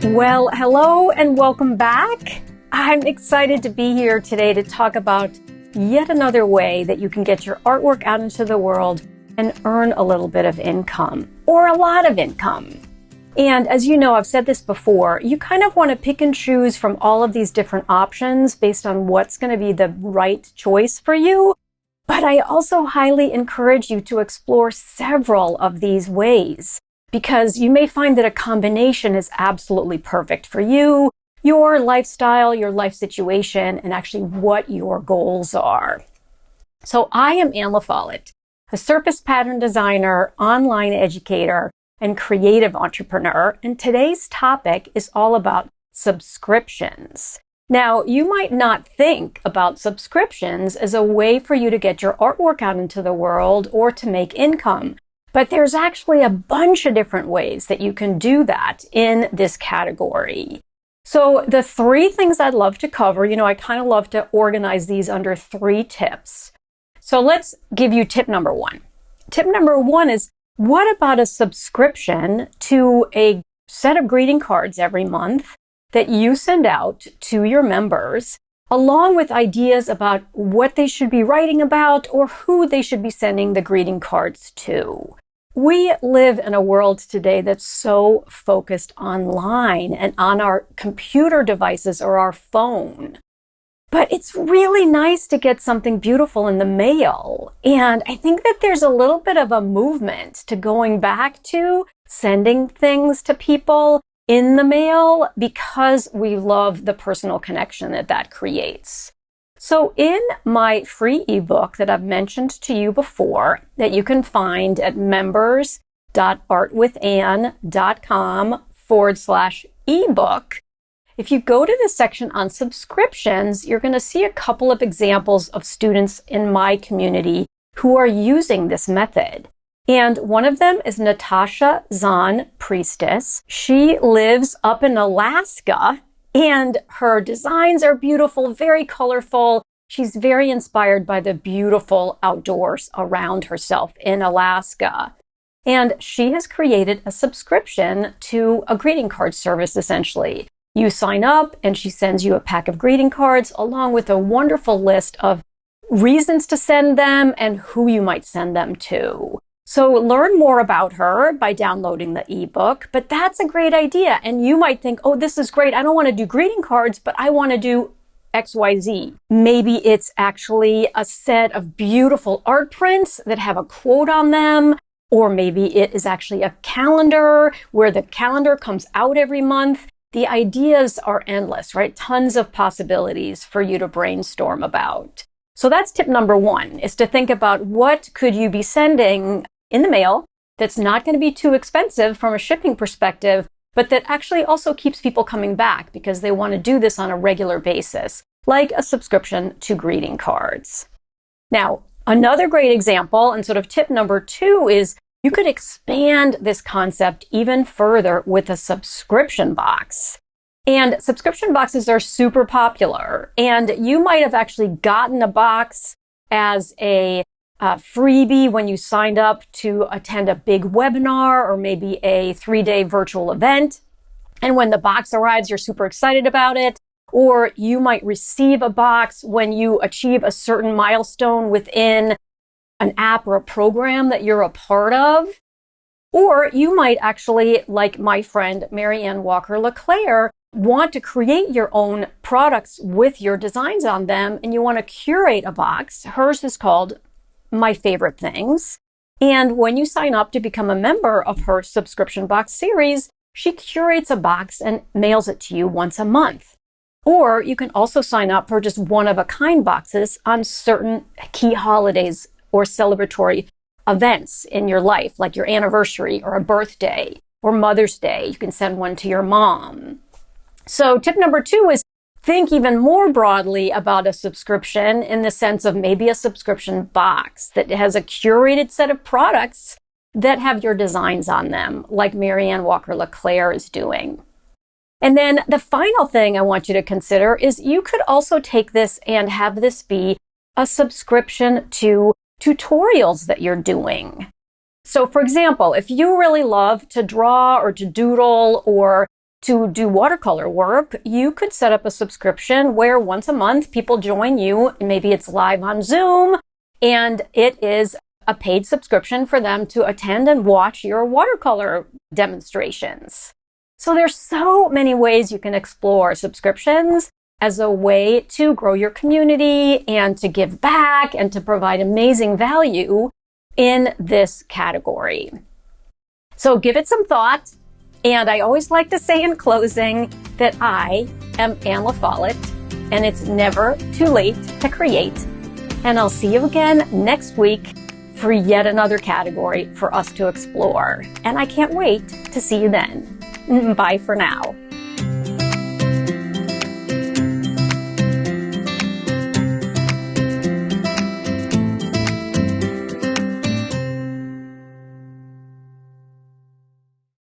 Well, hello and welcome back. I'm excited to be here today to talk about yet another way that you can get your artwork out into the world and earn a little bit of income or a lot of income. And as you know, I've said this before, you kind of want to pick and choose from all of these different options based on what's going to be the right choice for you. But I also highly encourage you to explore several of these ways, because you may find that a combination is absolutely perfect for you, your lifestyle, your life situation, and actually what your goals are. So I am Anne LaFollette, a surface pattern designer, online educator, and creative entrepreneur. And today's topic is all about subscriptions. Now, you might not think about subscriptions as a way for you to get your artwork out into the world or to make income. But there's actually a bunch of different ways that you can do that in this category. So the three things I'd love to cover, I kind of love to organize these under 3 tips. So let's give you tip number 1. Tip number 1 is, what about a subscription to a set of greeting cards every month that you send out to your members, along with ideas about what they should be writing about or who they should be sending the greeting cards to? We live in a world today that's so focused online and on our computer devices or our phone. But it's really nice to get something beautiful in the mail. And I think that there's a little bit of a movement to going back to sending things to people in the mail because we love the personal connection that creates. So in my free ebook that I've mentioned to you before, that you can find at members.artwithanne.com/ebook, if you go to the section on subscriptions, you're going to see a couple of examples of students in my community who are using this method. And one of them is Natasha Zahn Priestess. She lives up in Alaska, and her designs are beautiful, very colorful. She's very inspired by the beautiful outdoors around herself in Alaska. And she has created a subscription to a greeting card service, essentially. You sign up and she sends you a pack of greeting cards along with a wonderful list of reasons to send them and who you might send them to. So learn more about her by downloading the ebook, but that's a great idea. And you might think, oh, this is great. I don't want to do greeting cards, but I want to do XYZ. Maybe it's actually a set of beautiful art prints that have a quote on them, or maybe it is actually a calendar where the calendar comes out every month. The ideas are endless, right? Tons of possibilities for you to brainstorm about. So that's tip number 1, is to think about what could you be sending in the mail that's not going to be too expensive from a shipping perspective, but that actually also keeps people coming back because they want to do this on a regular basis, like a subscription to greeting cards. Now, another great example and sort of tip number 2 is you could expand this concept even further with a subscription box. And subscription boxes are super popular. And you might have actually gotten a box as a freebie when you signed up to attend a big webinar or maybe a 3-day virtual event. And when the box arrives, you're super excited about it. Or you might receive a box when you achieve a certain milestone within an app or a program that you're a part of. Or you might actually, like my friend Marianne Walker-LeClaire, want to create your own products with your designs on them, and you want to curate a box. Hers is called My Favorite Things. And when you sign up to become a member of her subscription box series, she curates a box and mails it to you once a month. Or you can also sign up for just one-of-a-kind boxes on certain key holidays or celebratory events in your life, like your anniversary or a birthday or Mother's Day. You can send one to your mom. So tip number 2 is think even more broadly about a subscription in the sense of maybe a subscription box that has a curated set of products that have your designs on them, like Marianne Walker-LeClaire is doing. And then the final thing I want you to consider is you could also take this and have this be a subscription to tutorials that you're doing. So for example, if you really love to draw or to doodle or to do watercolor work, you could set up a subscription where once a month people join you. Maybe it's live on Zoom, and it is a paid subscription for them to attend and watch your watercolor demonstrations. So there's so many ways you can explore subscriptions as a way to grow your community and to give back and to provide amazing value in this category. So give it some thought. And I always like to say in closing that I am Anne LaFollette, and it's never too late to create. And I'll see you again next week for yet another category for us to explore. And I can't wait to see you then. Bye for now.